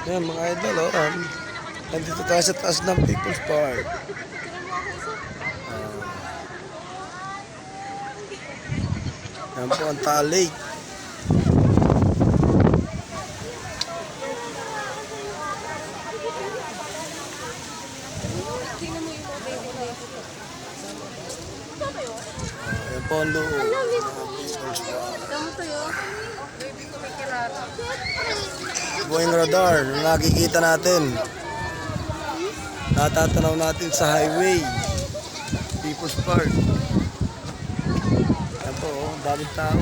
Yan mga idol, oh. Nandito tayo sa taas ng People's Park. Yan po ang talik. Yan po ang loob ng People's Park. Buong radar na nakikita natin. Natatanaw natin sa highway. People's Park. Yan po, oh, ang daming tao.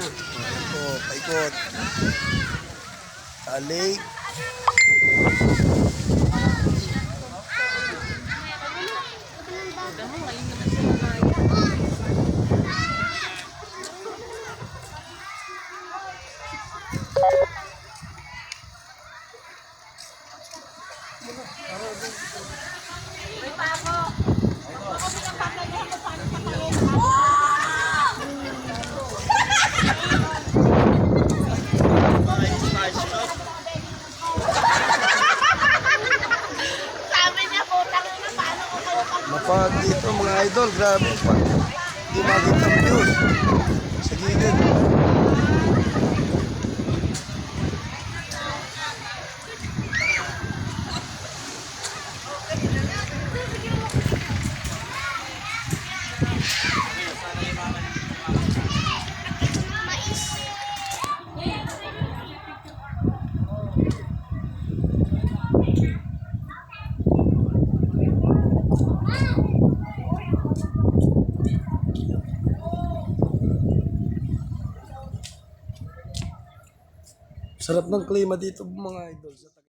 Yan po, paikot. Talik. Mapag dito mga idol, grabe pa. Di makita ang views sa gilid. Sarap ng klima dito mga idol.